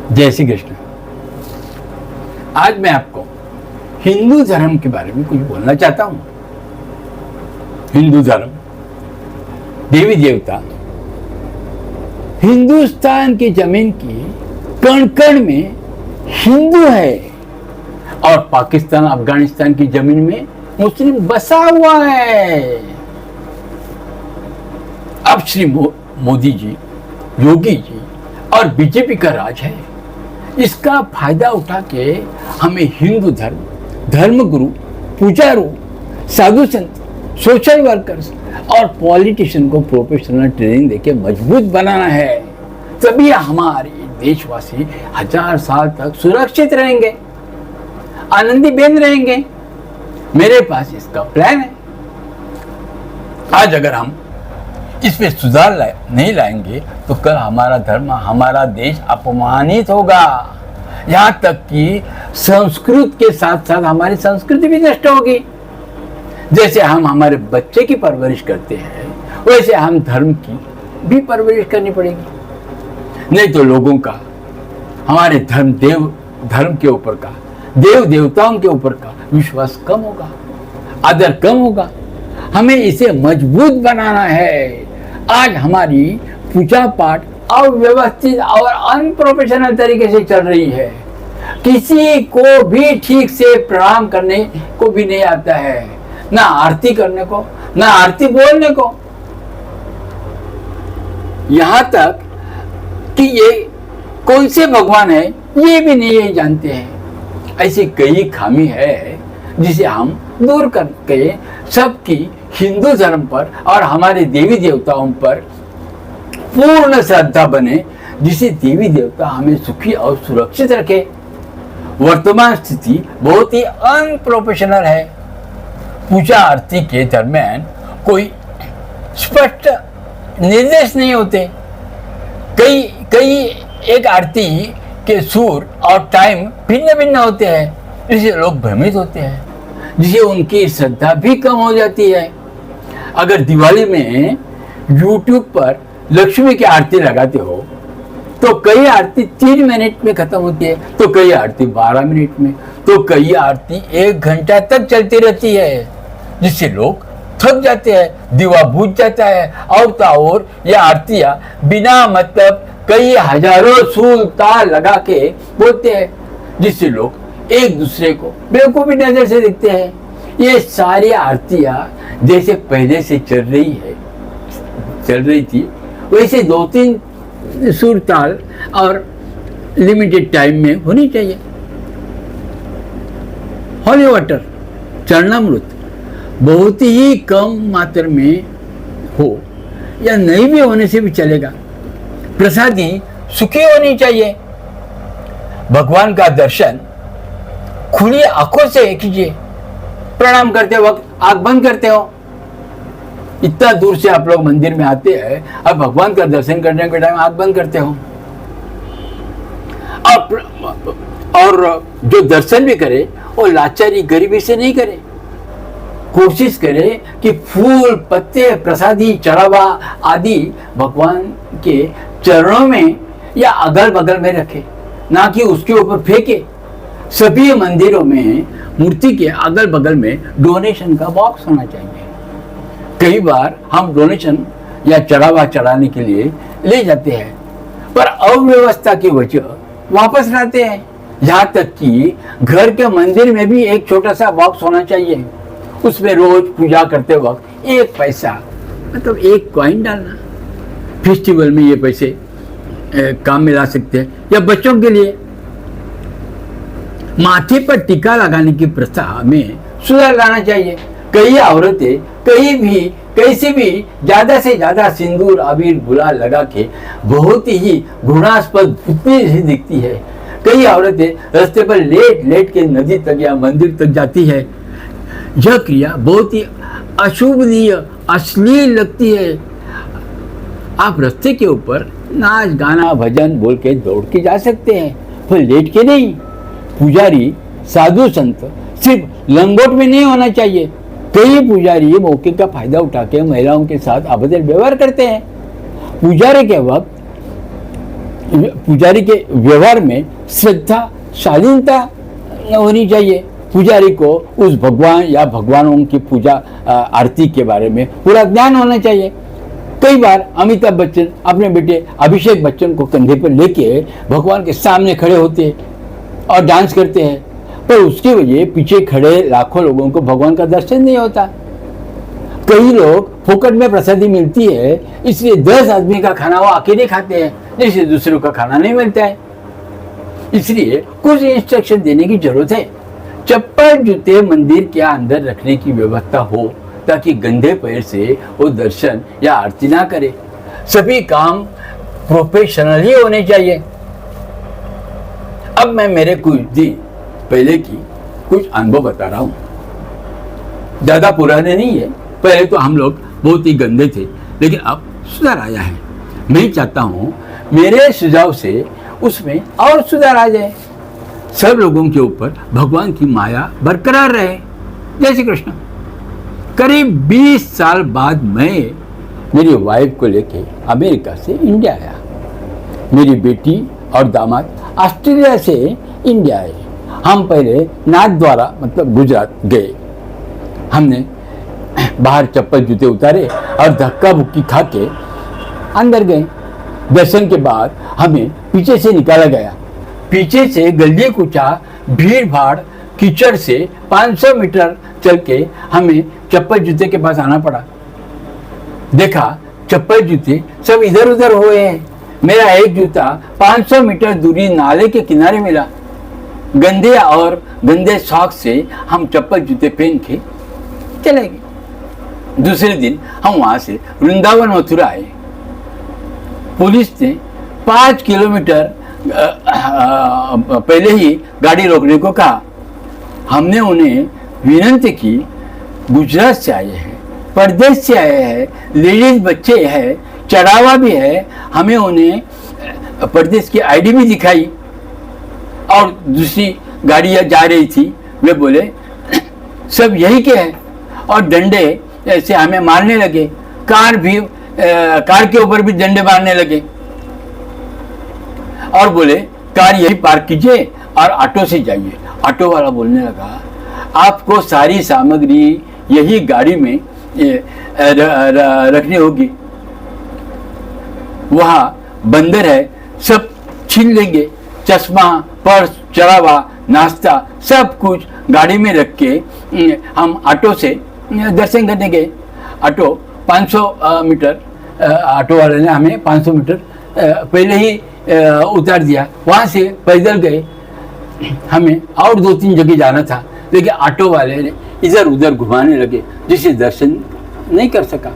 जय श्री कृष्ण। आज मैं आपको हिंदू धर्म के बारे में कुछ बोलना चाहता हूं। हिंदू धर्म, देवी देवता हिंदुस्तान की जमीन की कण कण में हिंदू है और पाकिस्तान अफगानिस्तान की जमीन में मुस्लिम बसा हुआ है। अब श्री मोदी जी, योगी जी और बीजेपी का राज है। इसका फायदा उठा के हमें हिंदू धर्म, धर्मगुरु, पूजारू, साधु संत, सोशल वर्कर्स और पॉलिटिशियन को प्रोफेशनल ट्रेनिंग देके मजबूत बनाना है। तभी हमारे देशवासी 1000 साल तक सुरक्षित रहेंगे, आनंदी बेन रहेंगे। मेरे पास इसका प्लान है। आज अगर हम इसमें सुधार नहीं लाएंगे तो कल हमारा धर्म, हमारा देश अपमानित होगा। यहाँ तक कि संस्कृत के साथ साथ हमारी संस्कृति भी नष्ट होगी। जैसे हम हमारे बच्चे की परवरिश करते हैं, वैसे हम धर्म की भी परवरिश करनी पड़ेगी। नहीं तो लोगों का हमारे धर्म के ऊपर का, देव देवताओं के ऊपर का विश्वास कम होगा, आदर कम होगा। हमें इसे मजबूत बनाना है। आज हमारी पूजा पाठ अव्यवस्थित और अनप्रोफेशनल तरीके से चल रही है। किसी को भी ठीक से प्रणाम करने को भी नहीं आता है, ना आरती करने को, ना आरती बोलने को। यहाँ तक कि ये कौन से भगवान है ये भी नहीं जानते हैं। ऐसी कई खामी है जिसे हम दूर करके सबकी हिंदू धर्म पर और हमारे देवी देवताओं पर पूर्ण श्रद्धा बने, जिसे देवी देवता हमें सुखी और सुरक्षित रखे। वर्तमान स्थिति बहुत ही अनप्रोफेशनल है। पूजा आरती के दरमियान कोई स्पष्ट निर्देश नहीं होते। कई एक आरती के सुर और टाइम भिन्न भिन्न होते हैं, जिससे लोग भ्रमित होते हैं, जिससे उनकी श्रद्धा भी कम हो जाती है। अगर दिवाली में YouTube पर लक्ष्मी की आरती लगाते हो तो कई आरती 3 मिनट में खत्म होती है, तो कई आरती 12 मिनट में, तो कई आरती 1 घंटा तक चलती रहती है, जिससे लोग थक जाते हैं, दीवा बुझ जाता है। और तो और ये आरतियां बिना मतलब कई हजारों सूल ताल लगा के बोलते हैं, जिससे लोग एक दूसरे को बेवकूफी नजर से देखते हैं। ये सारी आरतियां जैसे पहले से चल रही थी वैसे 2-3 सुर ताल और लिमिटेड टाइम में होनी चाहिए। हॉली वाटर, चरणामृत बहुत ही कम मात्रा में हो या नहीं भी होने से भी चलेगा। प्रसादी सुखी होनी चाहिए। भगवान का दर्शन खुली आंखों से कीजिए। प्रणाम करते वक्त आंख बंद करते हो। इतना दूर से आप लोग मंदिर में आते हैं, अब भगवान का दर्शन करने के टाइम आंख बंद करते हो। और जो दर्शन भी करे वो लाचारी गरीबी से नहीं करे। कोशिश करे कि फूल, पत्ते, प्रसादी, चढ़ावा आदि भगवान के चरणों में या अगल बगल में रखे, ना कि उसके ऊपर फेंके। सभी मंदिरों में मूर्ति के अगल बगल में डोनेशन का बॉक्स होना चाहिए। कई बार हम डोनेशन या चढ़ावा चढ़ाने के लिए ले जाते हैं, पर अव्यवस्था की वजह वापस लाते हैं। यहाँ तक कि घर के मंदिर में भी एक छोटा सा बॉक्स होना चाहिए। उसमें रोज पूजा करते वक्त 1 पैसा मतलब 1 कॉइन डालना। फेस्टिवल में ये पैसे काम में ला सकते हैं। या बच्चों के लिए माथे पर टीका लगाने की प्रथा में सुधार लाना चाहिए। कई औरतें कैसे भी ज्यादा से ज्यादा सिंदूर, अबीर, गुलाल लगा के बहुत ही घृणास्पद भूतनी जैसी दिखती है। कई औरतें रास्ते पर लेट के नदी तक या मंदिर तक जाती है। यह क्रिया बहुत ही अशुभनीय, अश्लील लगती है। आप रास्ते के ऊपर नाच, गाना, भजन बोल के दौड़ के जा सकते हैं, पर लेट के नहीं। पुजारी, साधु संत सिर्फ लंगोट में नहीं होना चाहिए। कई पुजारी मौके का फायदा उठा के महिलाओं के साथ अभद्र व्यवहार करते हैं। पुजारी के वक्त पुजारी के व्यवहार में श्रद्धा शालीनता होनी चाहिए। पुजारी को उस भगवान या भगवानों की पूजा आरती के बारे में पूरा ज्ञान होना चाहिए। कई बार अमिताभ बच्चन अपने बेटे अभिषेक बच्चन को कंधे पर लेके भगवान के सामने खड़े होते और डांस करते हैं, पर उसकी वजह पीछे खड़े लाखों लोगों को भगवान का दर्शन नहीं होता। कई लोग फोकट में प्रसादी मिलती है इसलिए 10 आदमी का खाना वो अकेले खाते हैं, जैसे दूसरों का खाना नहीं मिलता है। इसलिए कुछ इंस्ट्रक्शन देने की जरूरत है। चप्पल जूते मंदिर के अंदर रखने की व्यवस्था हो ताकि गंदे पैर से वो दर्शन या आरती ना करे। सभी काम प्रोफेशनली होने चाहिए। अब मैं मेरे कुछ दिन पहले की कुछ अनुभव बता रहा हूं, ज्यादा पुराने नहीं है। पहले तो हम लोग बहुत ही गंदे थे, लेकिन अब सुधार आया है। मैं चाहता हूं मेरे सुझाव से उसमें और सुधार आ जाए, सब लोगों के ऊपर भगवान की माया बरकरार रहे। जय श्री कृष्ण। करीब 20 साल बाद मैं मेरी वाइफ को लेके अमेरिका से इंडिया आया। मेरी बेटी और दामाद ऑस्ट्रेलिया से इंडिया आए। हम पहले नाथ द्वारा मतलब गुजरात गए। हमने बाहर चप्पल जूते उतारे और धक्का बुक्की खा के अंदर गए। दर्शन के बाद हमें पीछे से निकाला गया। पीछे से गली कूचा भीड़ भाड़ कीचड़ से 500 मीटर चल के हमें चप्पल जूते के पास आना पड़ा। देखा चप्पल जूते सब इधर उधर हुए हैं। मेरा एक जूता 500 मीटर दूरी नाले के किनारे मिला। गंदे और गंदे शौक से हम चप्पल जूते पहन के चले गए। दूसरे दिन हम वहां से वृंदावन मथुरा आए। पुलिस ने 5 किलोमीटर पहले ही गाड़ी रोकने को कहा। हमने उन्हें विनती की, गुजरात से आए हैं, परदेश से आए हैं, लेडीज बच्चे हैं, चढ़ावा भी है। हमें उन्हें परदेश की आईडी भी दिखाई और दूसरी गाड़ियाँ जा रही थी। वे बोले सब यही के हैं और डंडे ऐसे हमें मारने लगे। कार के ऊपर भी डंडे मारने लगे और बोले कार यही पार्क कीजिए और ऑटो से जाइए। ऑटो वाला बोलने लगा आपको सारी सामग्री यही गाड़ी में रखनी होगी, वहाँ बंदर है, सब छीन लेंगे। चश्मा, पर्स, चढ़ावा, नाश्ता सब कुछ गाड़ी में रख के हम ऑटो से दर्शन करने गए। ऑटो 500 मीटर, ऑटो वाले ने हमें 500 मीटर पहले ही उतार दिया। वहाँ से पैदल गए। हमें और 2-3 जगह जाना था, लेकिन ऑटो वाले ने इधर उधर घुमाने लगे जिससे दर्शन नहीं कर सका।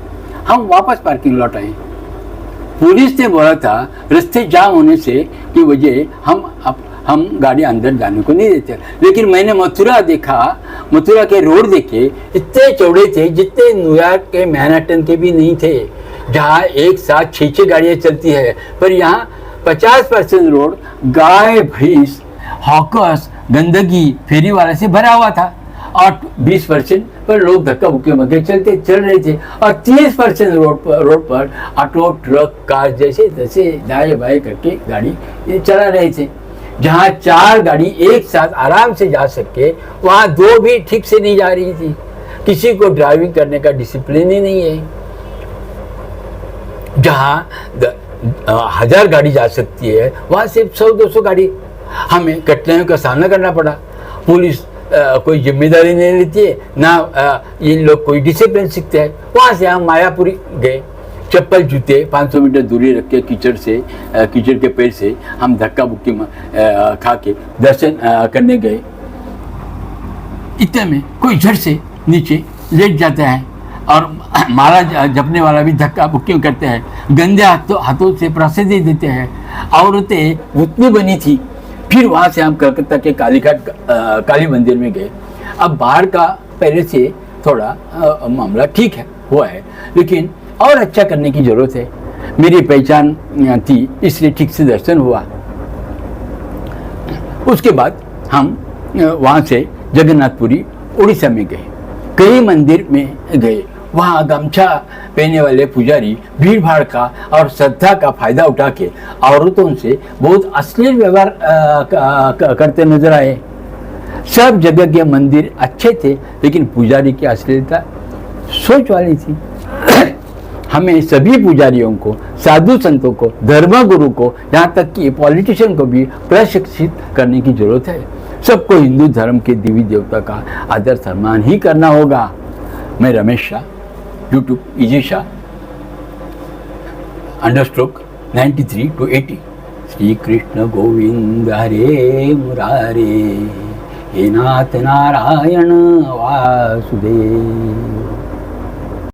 हम वापस पार्किंग लौट आए। पुलिस ने बोला था रास्ते जाम होने से की वजह हम गाड़ी अंदर जाने को नहीं देते, लेकिन मैंने मथुरा देखा। मथुरा के रोड देखे, इतने चौड़े थे जितने न्यूयॉर्क के मैनहट्टन के भी नहीं थे, जहाँ एक साथ 6 गाड़ियाँ चलती है। पर यहाँ 50% रोड गाय भैंस, हॉकर्स, गंदगी, फेरी वाले से भरा हुआ था और 20% पर लोग धक्का मुक्के मगे चल रहे थे और 30% रोड पर ऑटो, ट्रक, कार जैसे तैसे दाएं बाएं करके गाड़ी चला रहे थे। जहाँ 4 गाड़ी एक साथ आराम से जा सके, वहाँ 2 भी ठीक से नहीं जा रही थी। किसी को ड्राइविंग करने का डिसिप्लिन ही नहीं है। जहाँ 1000 गाड़ी जा सकती है, वहाँ सिर्फ 100-200 गाड़ी। हमें कठिनाइयों का सामना करना पड़ा। पुलिस कोई जिम्मेदारी नहीं लेती है, ना ये लोग कोई डिसिप्लिन सीखते हैं। वहाँ से हम मायापुरी गए। चप्पल जूते 500 मीटर दूरी रख के कीचड़ के पेड़ से हम धक्का बुक्की खा के दर्शन करने गए। इतने में कोई झट से नीचे लेट जाता है और माला जपने वाला भी धक्का बुक्की करते हैं। गंदे हाथों से प्रसादी देते हैं। औरतें उतनी बनी थी। फिर वहाँ से हम कलकत्ता के कालीघाट काली मंदिर में गए। अब बाहर का पहले से थोड़ा मामला ठीक है हुआ है, लेकिन और अच्छा करने की जरूरत है। मेरी पहचान थी इसलिए ठीक से दर्शन हुआ। उसके बाद हम वहाँ से जगन्नाथपुरी उड़ीसा में गए। कई मंदिर में गए। वहाँ गमछा पहने वाले पुजारी भीड़ भाड़ का और श्रद्धा का फायदा उठा के औरतों से बहुत अश्लील व्यवहार करते नजर आए। सब जगह के मंदिर अच्छे थे, लेकिन पुजारी की अश्लीलता सोच वाली थी। हमें सभी पुजारियों को, साधु संतों को, धर्मगुरु को, यहाँ तक कि पॉलिटिशियन को भी प्रशिक्षित करने की जरूरत है। सबको हिंदू धर्म के देवी देवता का आदर सम्मान ही करना होगा। मैं Ramesh Shah, YouTube easy Shah _93 to 80। Shri Krishna Govind Hare Murare, हे नाथ नारायण वासुदेव।